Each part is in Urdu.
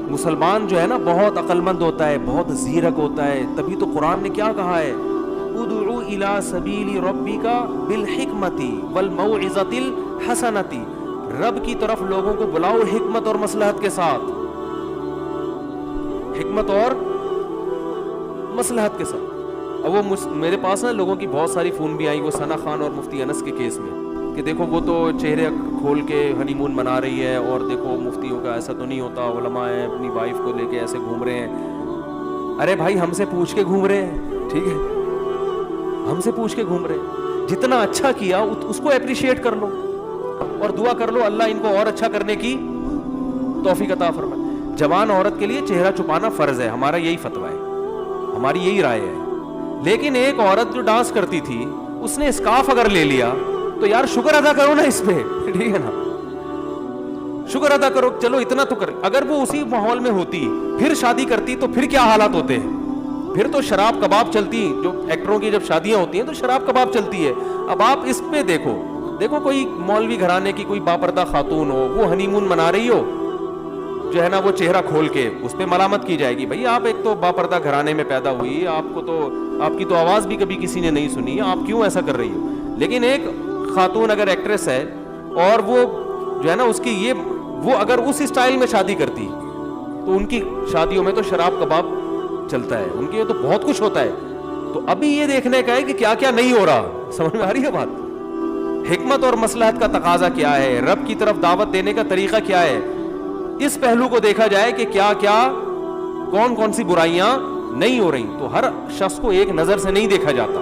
مسلمان جو ہے نا بہت عقل مند ہوتا ہے، بہت زیرک ہوتا ہے، تبھی تو قرآن نے کیا کہا ہے، ادعو الی سبیل ربک بالحکمت والموعظۃ الحسنۃ، رب کی طرف لوگوں کو بلاؤ حکمت اور مصلحت کے ساتھ، حکمت اور مصلحت کے ساتھ۔ اب وہ میرے پاس نا لوگوں کی بہت ساری فون بھی آئی، وہ ثنا خان اور مفتی انس کے کیس میں، کہ دیکھو وہ تو چہرے کھول کے ہنی مون منا رہی ہے، اور دیکھو مفتیوں کا ایسا تو نہیں ہوتا، علماء ہیں اپنی وائف کو لے کے ایسے گھوم رہے ہیں۔ ارے بھائی ہم سے پوچھ کے گھوم رہے ہیں، ٹھیک ہے، ہم سے پوچھ کے گھوم رہے ہیں، جتنا اچھا کیا اس کو اپریشیٹ کر لو اور دعا کر لو اللہ ان کو اور اچھا کرنے کی توفیق عطا فرمائے۔ جوان عورت کے لیے چہرہ چھپانا فرض ہے، ہمارا یہی فتویٰ ہے، ہماری یہی رائے ہے، لیکن ایک عورت جو ڈانس کرتی تھی اس نے اسکارف اگر لے لیا تو یار شکر ادا کرو نا اس پہ، ٹھیک ہے نا، شکر ادا کرو، چلو اتنا تو کر۔ اگر وہ اسی ماحول میں ہوتی پھر شادی کرتی تو پھر کیا حالات ہوتے ہیں، پھر تو شراب کباب چلتی، جو ایکٹروں کی جب شادیاں ہوتی ہیں تو شراب کباب چلتی ہے۔ اب آپ اس پہ دیکھو کوئی مولوی گھرانے کی کوئی باپردہ خاتون ہو، وہ ہنی مون منا رہی ہو جو ہے نا وہ چہرہ کھول کے، اس پہ ملامت کی جائے گی، بھائی آپ ایک تو باپردہ گھرانے میں پیدا ہوئی، آپ کی تو آواز بھی کبھی کسی نے نہیں سنی، آپ کیوں ایسا کر رہی ہو۔ لیکن ایک خاتون اگر ایکٹریس ہے اور وہ جو ہے نا اس کی وہ اگر اس اسٹائل میں شادی کرتی تو ان کی شادیوں میں تو شراب کباب چلتا ہے، ان کے تو بہت کچھ ہوتا ہے۔ تو ابھی یہ دیکھنے کا ہے کہ کیا کیا نہیں ہو رہا، سمجھ میں آ رہی ہے بات؟ حکمت اور مصلحت کا تقاضا کیا ہے، رب کی طرف دعوت دینے کا طریقہ کیا ہے، اس پہلو کو دیکھا جائے کہ کیا کیا کون کون سی برائیاں نہیں ہو رہی۔ تو ہر شخص کو ایک نظر سے نہیں دیکھا جاتا،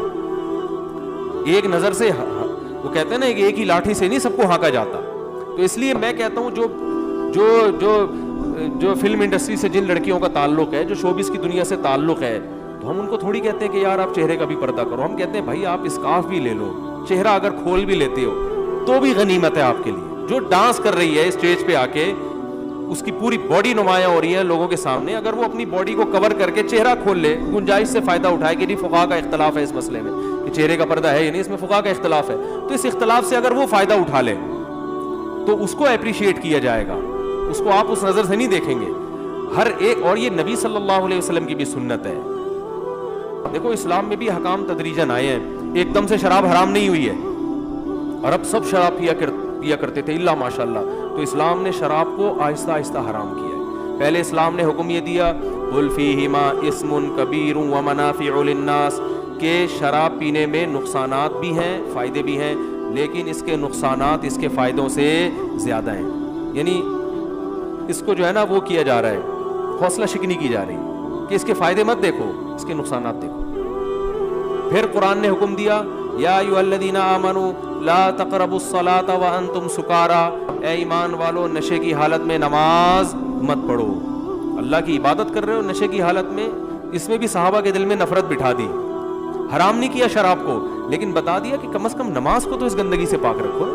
ایک نظر سے، وہ کہتے ہیں نا ایک ہی لاٹھی سے نہیں سب کو ہانکا جاتا۔ تو اس لیے میں کہتا ہوں جو فلم انڈسٹری سے جن لڑکیوں کا تعلق ہے، جو شوبز کی دنیا سے تعلق ہے، تو ہم ان کو تھوڑی کہتے ہیں کہ یار آپ چہرے کا بھی پردہ کرو، ہم کہتے ہیں بھائی آپ اسکارف بھی لے لو، چہرہ اگر کھول بھی لیتے ہو تو بھی غنیمت ہے آپ کے لیے۔ جو ڈانس کر رہی ہے اسٹیج پہ آ کے، اس کی پوری باڈی نمایاں ہو رہی ہے لوگوں کے سامنے، اگر وہ اپنی باڈی کو کور کر کے چہرہ کھول لے، گنجائش سے فائدہ اٹھائے کہ نہیں فقہا کا اختلاف ہے اس مسئلے میں کہ چہرے کا پردہ ہے یا نہیں، اس میں فقہا کا اختلاف ہے، تو اس اختلاف سے اگر وہ فائدہ اٹھا لے تو اس کو اپریشیٹ کیا جائے گا، اس کو آپ اس نظر سے نہیں دیکھیں گے ہر ایک۔ اور یہ نبی صلی اللہ علیہ وسلم کی بھی سنت ہے۔ دیکھو اسلام میں بھی حکام تدریجاً آئے ہیں، ایک دم سے شراب حرام نہیں ہوئی ہے، اور اب سب شراب پیا کرتے تھے الا ماشاء اللہ، تو اسلام نے شراب کو آہستہ آہستہ حرام کیا ہے۔ پہلے اسلام نے حکم یہ دیا قل فیہما اسم کبیر ومنافع للناس، کہ شراب پینے میں نقصانات بھی ہیں فائدے بھی ہیں، لیکن اس کے نقصانات اس کے فائدوں سے زیادہ ہیں، یعنی اس کو جو ہے نا وہ کیا جا رہا ہے، حوصلہ شکنی کی جا رہی ہے کہ اس کے فائدے مت دیکھو، اس کے نقصانات دیکھو۔ پھر قرآن نے حکم دیا یا ایھا الذین آمنوا لا تقربوا الصلاۃ وانتم سکارا، اے ایمان والو نشے کی حالت میں نماز مت پڑھو۔ اللہ کی عبادت کر رہے ہو نشے کی حالت میں، اس میں بھی صحابہ کے دل میں نفرت بٹھا دی، حرام نہیں کیا شراب کو، لیکن بتا دیا کہ کم از کم نماز کو تو اس گندگی سے پاک رکھو،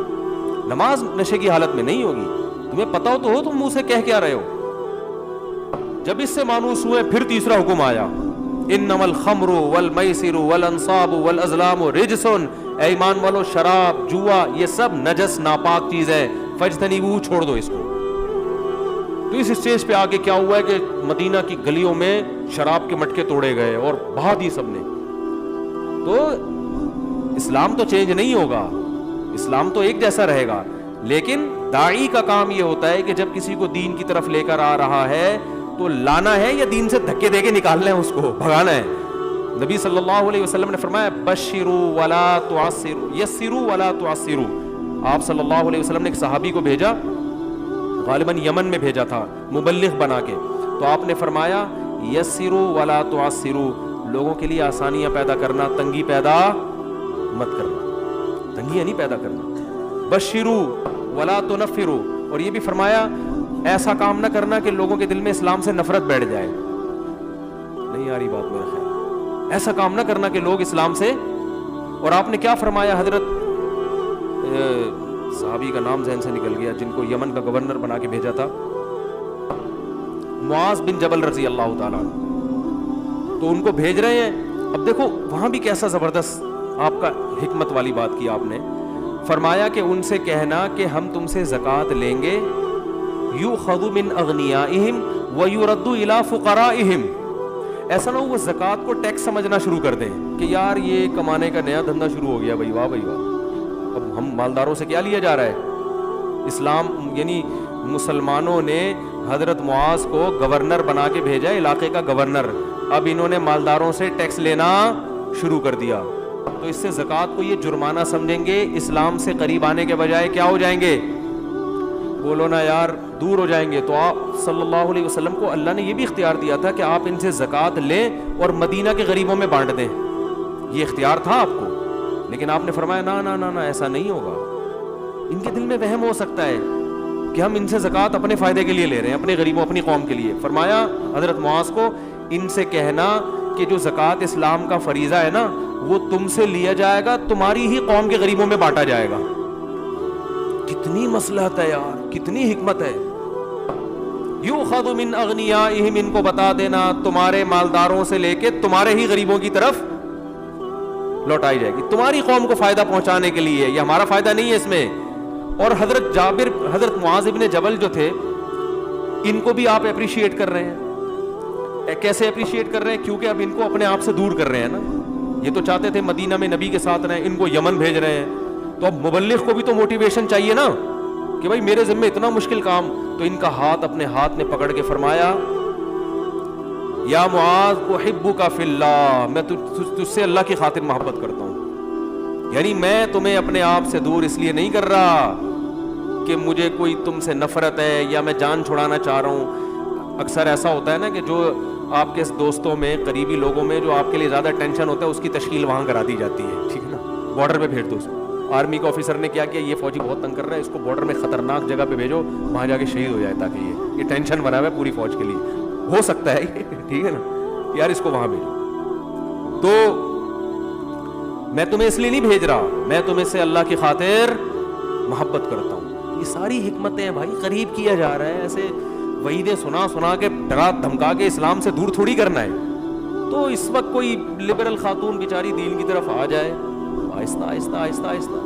نماز نشے کی حالت میں نہیں ہوگی، تمہیں پتہ ہو تو ہو تم منہ سے کہہ کیا رہے ہو۔ جب اس سے مانوس ہوئے پھر تیسرا حکم آیا انما الخمر والمیسر والانصاب والازلام رجس، اے ایمان والو شراب جوا یہ سب نجس ناپاک چیز ہے، فاجتنبوہ چھوڑ دو اس کو۔ تو اس اسٹیج پہ آگے کیا ہوا ہے کہ مدینہ کی گلیوں میں شراب کے مٹکے توڑے گئے اور بہا دی سب نے۔ تو اسلام تو چینج نہیں ہوگا، اسلام تو ایک جیسا رہے گا، لیکن داعی کا کام یہ ہوتا ہے کہ جب کسی کو دین کی طرف لے کر آ رہا ہے تو لانا ہے یا دین سے دھکے دے کے نکالنا ہے، اس کو بھگانا ہے۔ نبی صلی اللہ علیہ وسلم نے فرمایا بشروا ولا تعسروا یسروا ولا تعسروا۔ آپ صلی اللہ علیہ وسلم نے ایک صحابی کو بھیجا، غالباً یمن میں بھیجا تھا مبلغ بنا کے، تو آپ نے فرمایا یسروا ولا تعسروا، لوگوں کے لیے آسانیاں پیدا کرنا، تنگی پیدا مت کرنا، تنگیاں نہیں پیدا کرنا، بشروا ولا تنفروا۔ اور یہ بھی فرمایا ایسا کام نہ کرنا کہ لوگوں کے دل میں اسلام سے نفرت بیٹھ جائے، نہیں آ رہی بات میرا خیال، ایسا کام نہ کرنا کہ لوگ اسلام سے۔ اور آپ نے کیا فرمایا، حضرت صحابی کا نام ذہن سے نکل گیا جن کو یمن کا گورنر بنا کے بھیجا تھا، معاذ بن جبل رضی اللہ تعالیٰ عنہ، تو ان کو بھیج رہے ہیں۔ اب دیکھو وہاں بھی کیسا زبردست آپ کا حکمت والی بات کی آپ نے. فرمایا کہ ان سے کہنا کہ ہم تم سے زکوٰۃ لیں گے, یؤخذ من اغنیائہم ویرد الی فقرائہم, ایسا نہ ہو وہ زکوٰۃ کو ٹیکس سمجھنا شروع کر دیں کہ یار یہ کمانے کا نیا دھندا شروع ہو گیا, بھائی واہ بھائی واہ, اب ہم مالداروں سے کیا لیا جا رہا ہے. اسلام یعنی مسلمانوں نے حضرت معاذ کو گورنر بنا کے بھیجا, علاقے کا گورنر, اب انہوں نے مالداروں سے ٹیکس لینا شروع کر دیا. تو اس سے زکوٰۃ کو یہ جرمانہ سمجھیں گے, اسلام سے قریب آنے کے بجائے کیا ہو جائیں گے, بولو نا یار, دور ہو جائیں گے. تو آپ صلی اللہ علیہ وسلم کو اللہ نے یہ بھی اختیار دیا تھا کہ آپ ان سے زکوٰۃ لیں اور مدینہ کے غریبوں میں بانٹ دیں, یہ اختیار تھا آپ کو. لیکن آپ نے فرمایا نا نا نا نا, ایسا نہیں ہوگا. ان کے دل میں وہم ہو سکتا ہے کہ ہم ان سے زکوٰۃ اپنے فائدے کے لیے لے رہے ہیں, اپنے غریبوں, اپنی قوم کے لیے. فرمایا حضرت معاذ کو ان سے کہنا کہ جو زکوٰۃ اسلام کا فریضہ ہے نا وہ تم سے لیا جائے گا, تمہاری ہی قوم کے غریبوں میں بانٹا جائے گا. کتنی مصلحت ہے یار, کتنی حکمت ہے. یؤخذ من اغنیائہم, ان کو بتا دینا تمہارے مالداروں سے لے کے تمہارے ہی غریبوں کی طرف لوٹائی جائے گی, تمہاری قوم کو فائدہ پہنچانے کے لیے, یہ ہمارا فائدہ نہیں ہے اس میں. اور حضرت جابر, حضرت معاذ ابن جبل جو تھے, ان کو بھی آپ اپریشیٹ کر رہے ہیں. کیسے اپریشیٹ کر رہے ہیں, کیونکہ اب ان کو اپنے آپ سے دور کر رہے ہیں نا. یہ تو چاہتے تھے مدینہ میں نبی کے ساتھ رہیں, ان کو یمن بھیج رہے ہیں. تو اب مبلغ کو بھی تو موٹیویشن چاہیے نا کہ بھائی میرے ذمہ اتنا مشکل کام. تو ان کا ہاتھ اپنے ہاتھ نے پکڑ کے فرمایا یا معاذ احبک فی اللہ, میں تجھ سے اللہ کی خاطر محبت کرتا ہوں. یعنی میں تمہیں اپنے آپ سے دور اس لیے نہیں کر رہا کہ مجھے کوئی تم سے نفرت ہے یا میں جان چھڑانا چاہ رہا ہوں. اکثر ایسا ہوتا ہے نا کہ جو آپ کے دوستوں میں, قریبی لوگوں میں جو آپ کے لیے زیادہ ٹینشن ہوتا ہے اس کی تشکیل وہاں کرا دی جاتی ہے, ٹھیک ہے نا, بارڈر پہ بھیج دو اس کو. آرمی کے آفیسر نے کیا کیا, یہ فوجی بہت تنگ کر رہا ہے, اس کو بارڈر میں خطرناک جگہ پہ بھیجو, وہاں جا کے شہید ہو جائے, تاکہ یہ ٹینشن بنا ہوا ہے پوری فوج کے لیے. ہو سکتا ہے ٹھیک ہے نا, یار اس کو وہاں بھیجو. تو میں تمہیں اس لیے نہیں بھیج رہا, میں تمہیں سے اللہ کی خاطر محبت کرتا ہوں. یہ ساری حکمتیں بھائی قریب کیا جا رہا ہے, ایسے وعیدیں سنا کے ڈرا دھمکا کے اسلام سے دور تھوڑی کرنا ہے. تو اس وقت کوئی لبرل خاتون بیچاری دین کی طرف آ جائے, آہستہ آہستہ آہستہ آہستہ,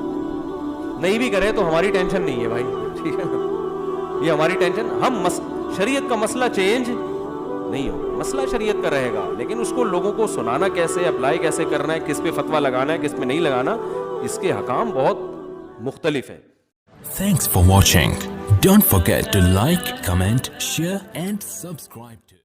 نہیں بھی کرے تو ہماری ٹینشن نہیں ہے بھائی, ٹھیک ہے نا, یہ ہماری ٹینشن. ہم شریعت کا مسئلہ چینج نہیں ہوگا, مسئلہ شریعت کا رہے گا, لیکن اس کو لوگوں کو سنانا کیسے, اپلائی کیسے کرنا ہے, کس پہ فتویٰ لگانا ہے, کس پہ نہیں لگانا, اس کے حکام بہت مختلف ہیں. Thanks for watching. Don't forget to like, comment, share and subscribe to